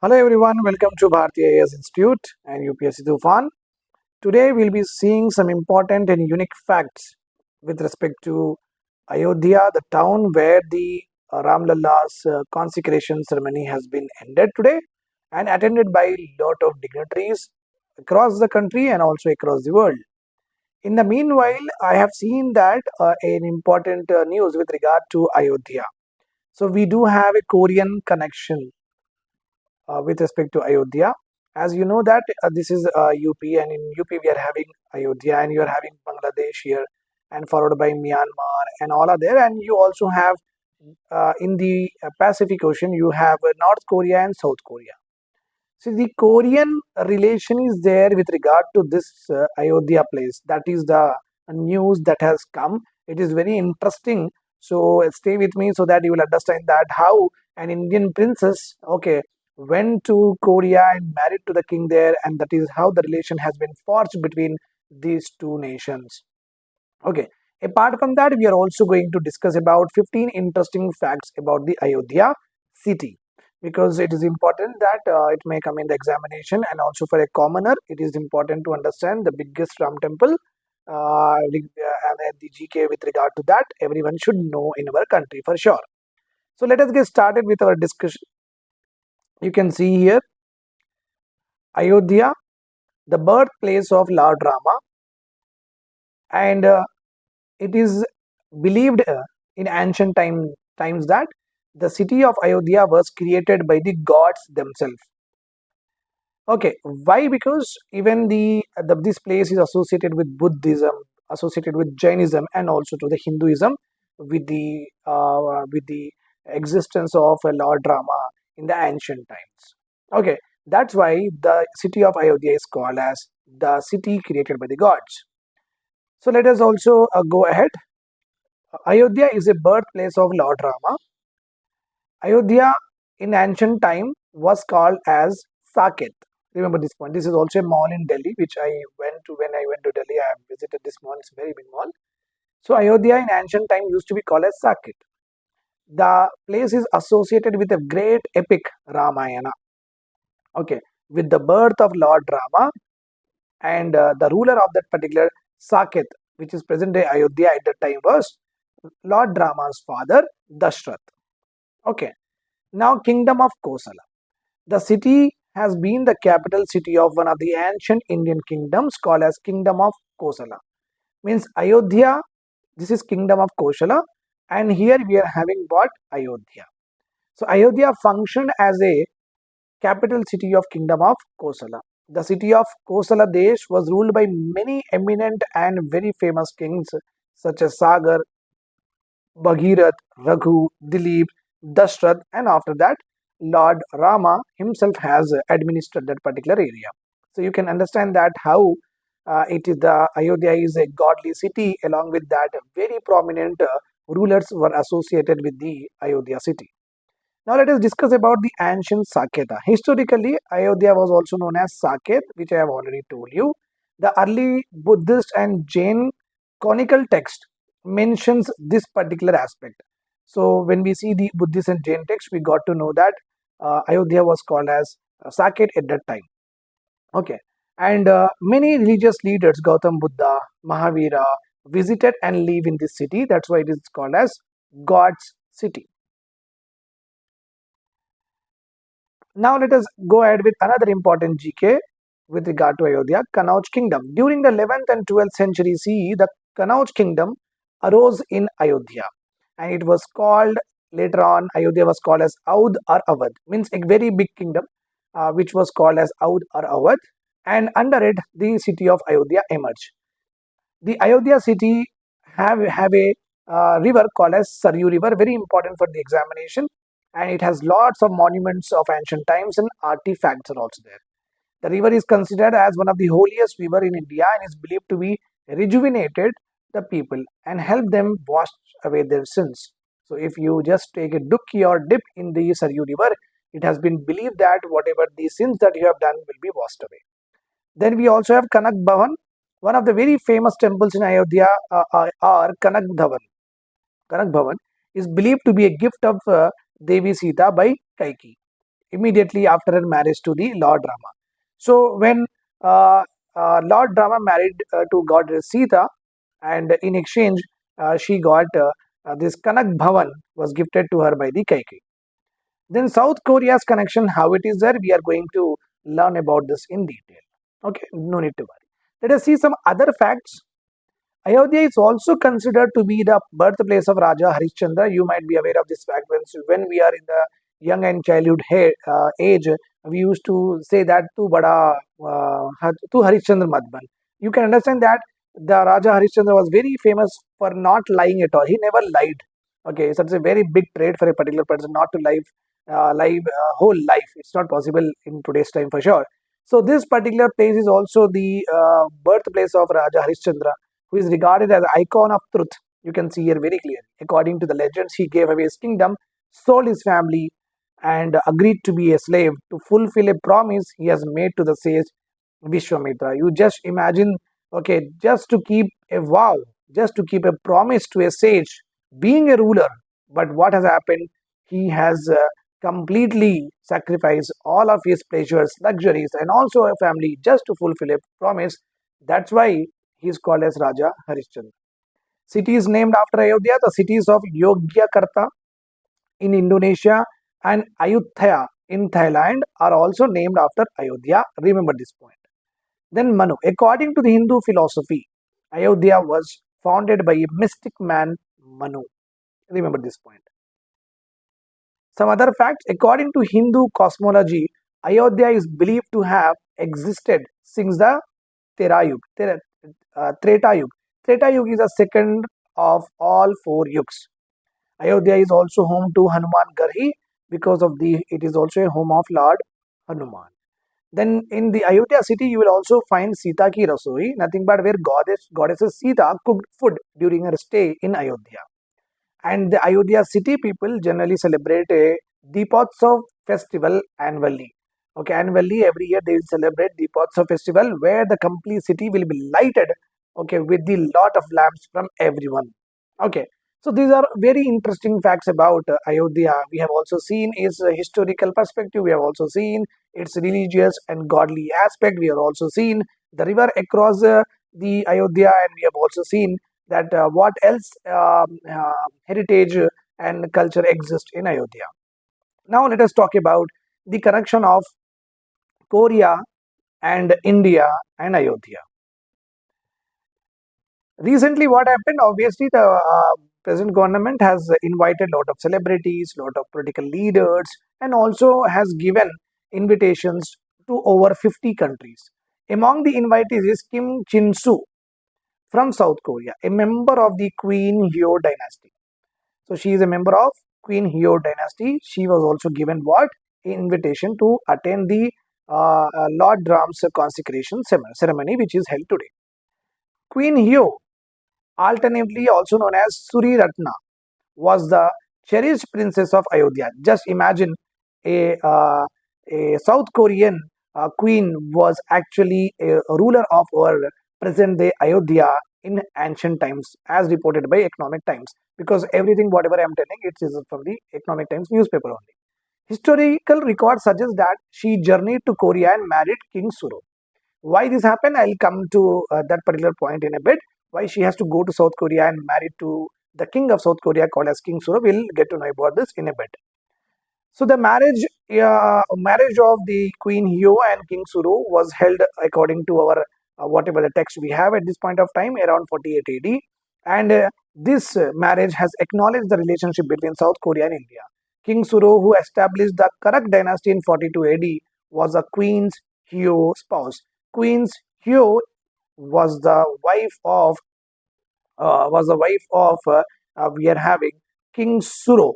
Hello everyone, welcome to Bharatiya IAS Institute and UPSC Tufan. Today we'll be seeing some important and unique facts with respect to Ayodhya, the town where the Ram Lalla's consecration ceremony has been ended today and attended by a lot of dignitaries across the country and also across the world. In the meanwhile, I have seen that an important news with regard to Ayodhya. So we do have a Korean connection with respect to Ayodhya. As you know that this is UP, and in UP we are having Ayodhya, and you are having Bangladesh here, and followed by Myanmar, and all are there. And you also have in the Pacific Ocean, you have North Korea and South Korea. So the Korean relation is there with regard to this Ayodhya place. That is the news that has come. It is very interesting. So stay with me so that you will understand that how an Indian princess, okay, went to Korea and married to the king there, and that is how the relation has been forged between these two nations. Okay. Apart from that, we are also going to discuss about 15 interesting facts about the Ayodhya city, because it is important that it may come in the examination, and also for a commoner it is important to understand the biggest Ram temple and the GK with regard to that everyone should know in our country for sure. So let us get started with our discussion. You can see here Ayodhya, the birthplace of Lord Rama, and it is believed in ancient times that the city of Ayodhya was created by the gods themselves. Okay, why? Because even this place is associated with Buddhism, associated with Jainism, and also to the Hinduism, with the existence of Lord Rama in the ancient times. Okay, that's why the city of Ayodhya is called as the city created by the gods. So let us also go ahead. Ayodhya is a birthplace of Lord Rama. Ayodhya in ancient time was called as Saket. Remember this point. This is also a mall in Delhi, which I went to when I went to Delhi. I have visited this mall. It's a very big mall. So Ayodhya in ancient time used to be called as Saket. The place is associated with a great epic Ramayana. Okay, with the birth of Lord Rama, and the ruler of that particular Saket, which is present day Ayodhya at that time, was Lord Rama's father Dashrath. Okay, now Kingdom of Kosala. The city has been the capital city of one of the ancient Indian kingdoms called as Kingdom of Kosala. Means Ayodhya, this is Kingdom of Kosala, and here we are having what? Ayodhya. So Ayodhya functioned as a capital city of Kingdom of Kosala. The city of Kosala Desh was ruled by many eminent and very famous kings such as Sagar, Bhagirath, Raghu, Dilip, Dashrath, and after that, Lord Rama himself has administered that particular area. So you can understand that how it is the Ayodhya is a godly city. Along with that, very prominent rulers were associated with the Ayodhya city. Now let us discuss about the ancient Saketa. Historically, Ayodhya was also known as Saket, which I have already told you. The early Buddhist and Jain conical text mentions this particular aspect. So when we see the Buddhist and Jain text, we got to know that Ayodhya was called as Saket at that time. Okay, and many religious leaders, Gautam Buddha, Mahavira, visited and live in this city. That's why it is called as God's city. Now let us go ahead with another important GK with regard to Ayodhya, Kannauj Kingdom. During the 11th and 12th century CE, the Kannauj Kingdom arose in Ayodhya, and it was called later on. Ayodhya was called as Audh or Awadh, means a very big kingdom, which was called as Audh or Awadh, and under it the city of Ayodhya emerged. The Ayodhya city have a river called as Saryu River, very important for the examination, and it has lots of monuments of ancient times and artifacts are also there. The river is considered as one of the holiest river in India and is believed to be rejuvenated the people and help them wash away their sins. So if you just take a dubki or dip in the Saryu River, it has been believed that whatever the sins that you have done will be washed away. Then we also have Kanak Bhavan, one of the very famous temples in Ayodhya are Kanak Bhavan. Kanak Bhavan is believed to be a gift of Devi Sita by Kaikeyi. immediately after her marriage to the Lord Rama. So when uh, Lord Rama married to goddess Sita, and in exchange she got this Kanak Bhavan was gifted to her by the Kaikeyi. Then South Korea's connection, how it is there, we are going to learn about this in detail. Okay, no need to worry. Let us see some other facts. Ayodhya is also considered to be the birthplace of Raja Harishchandra. You might be aware of this fact. When we are in the young and childhood age, we used to say that tu bada tu Harishchandra Madban. You can understand that the Raja Harishchandra was very famous for not lying at all. He never lied. Okay, so it's a very big trait for a particular person not to live whole life. It's not possible in today's time for sure. So this particular place is also the birthplace of Raja Harishchandra, who is regarded as an icon of truth. You can see here very clearly. According to the legends, he gave away his kingdom, sold his family, and agreed to be a slave to fulfill a promise he has made to the sage Vishwamitra. You just imagine, okay, just to keep a vow, just to keep a promise to a sage, being a ruler. But what has happened? He has completely sacrificed all of his pleasures, luxuries, and also a family just to fulfill a promise. That's why he is called as Raja Harishchandra. Cities named after Ayodhya, the cities of Yogyakarta in Indonesia and Ayutthaya in Thailand are also named after Ayodhya. Remember this point. Then Manu. According to the Hindu philosophy, Ayodhya was founded by a mystic man, Manu. Remember this point. Some other facts. According to Hindu cosmology, Ayodhya is believed to have existed since the Treta Yuga. Treta Yuga is the second of all four yugs. Ayodhya is also home to Hanuman Garhi because of the it is also a home of Lord Hanuman. Then in the Ayodhya city, you will also find Sita ki rasoi, nothing but where goddesses Sita cooked food during her stay in Ayodhya. And the Ayodhya city people generally celebrate a Deepotsav festival annually. Okay, annually every year they will celebrate Deepotsav festival where the complete city will be lighted. Okay, with the lot of lamps from everyone. Okay, so these are very interesting facts about Ayodhya. We have also seen its historical perspective. We have also seen its religious and godly aspect. We have also seen the river across the Ayodhya, and we have also seen that what else heritage and culture exist in Ayodhya. Now let us talk about the connection of Korea and India and Ayodhya. Recently, what happened? Obviously, the present government has invited a lot of celebrities, lot of political leaders, and also has given invitations to over 50 countries. Among the invitees is Kim Jin-soo from South Korea, a member of the Queen Heo dynasty. So she is a member of Queen Heo dynasty. She was also given what? Invitation to attend the Lord Ram's consecration ceremony, which is held today. Queen Heo, alternatively also known as Suri Ratna, was the cherished princess of Ayodhya. Just imagine a South Korean queen was actually a ruler of our present day Ayodhya in ancient times, as reported by Economic Times. Because everything, whatever I am telling, it is from the Economic Times newspaper only. Historical records suggest that she journeyed to Korea and married King Suro. Why this happened? I'll come to that particular point in a bit. Why she has to go to South Korea and marry to the king of South Korea called as King Suro. We'll get to know about this in a bit. So the marriage of the Queen Hyo and King Suro was held according to our whatever the text we have at this point of time around 48 AD, and this marriage has acknowledged the relationship between South Korea and India. King Suro, who established the Karak dynasty in 42 AD, was a Queen's Hyo spouse. Queen's Hyo was the wife of we are having King Suro.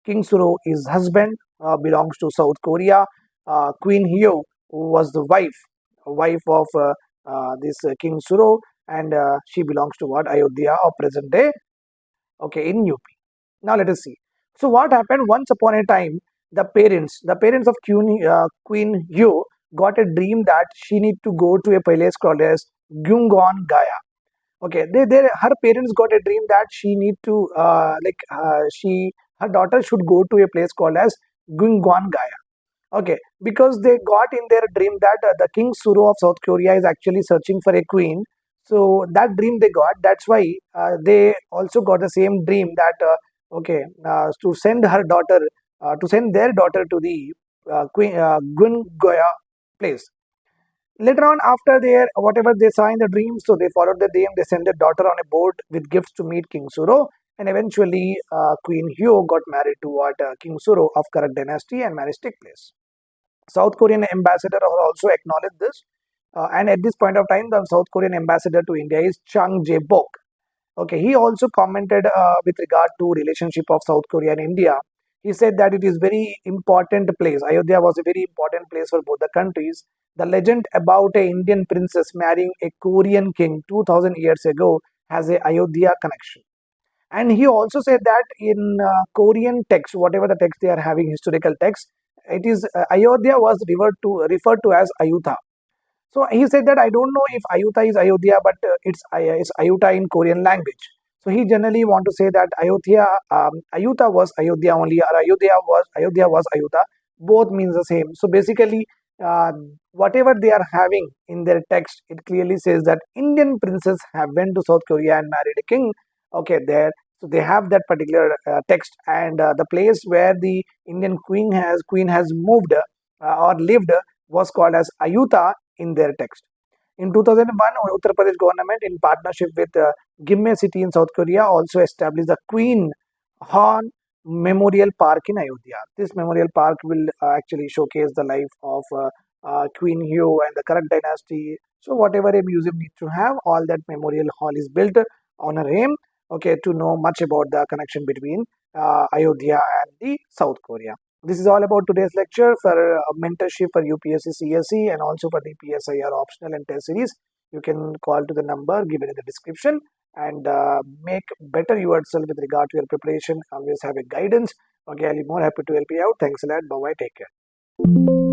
King Suro is husband, belongs to South Korea. Queen Hyo was the wife of this King Suro, and she belongs to what? Ayodhya or present day, okay, in UP. Now let us see. So what happened once upon a time? The parents of Queen Hyo got a dream that she need to go to a place called as Gungon Gaya. Okay, her parents got a dream that she need to her daughter should go to a place called as Gungon Gaya. Okay, because they got in their dream that the King Suro of South Korea is actually searching for a queen. So that dream they got. That's why they also got the same dream that okay, to send her daughter, to send their daughter to the Queen Gungoya place. Later on, after their whatever they saw in the dream, so they followed the dream. They sent their daughter on a boat with gifts to meet King Suro, and eventually Queen Heo got married to what King Suro of Karak dynasty, and marriage took place. South Korean ambassador also acknowledged this. And at this point of time, the South Korean ambassador to India is Chang Jae-bok. Okay, he also commented with regard to relationship of South Korea and India. He said that it is very important place. Ayodhya was a very important place for both the countries. The legend about a Indian princess marrying a Korean king 2000 years ago has a Ayodhya connection. And he also said that in Korean text, whatever the text they are having, historical text, it is Ayodhya was referred to as Ayutha. So he said that I don't know if Ayutha is Ayodhya, but it's Ayutha in Korean language. So he generally want to say that Ayutha was Ayodhya only, or Ayodhya was Ayutha. Both means the same. So basically, uh, whatever they are having in their text, it clearly says that Indian princes have went to South Korea and married a king. Okay, there. So they have that particular text, and the place where the Indian queen has moved or lived was called as Ayutha in their text. In 2001, Uttar Pradesh government, in partnership with Gimme city in South Korea, also established the Queen Han Memorial Park in Ayodhya. This memorial park will actually showcase the life of Queen Heo and the Karak dynasty. So whatever a museum needs to have, all that memorial hall is built on a him. Okay, to know much about the connection between Ayodhya and the South Korea. This is all about today's lecture for mentorship for UPSC CSE and also for the PSIR optional and test series. You can call to the number given in the description and make better yourself with regard to your preparation. Always have a guidance. Okay, I'll be more happy to help you out. Thanks a lot. Bye bye. Take care.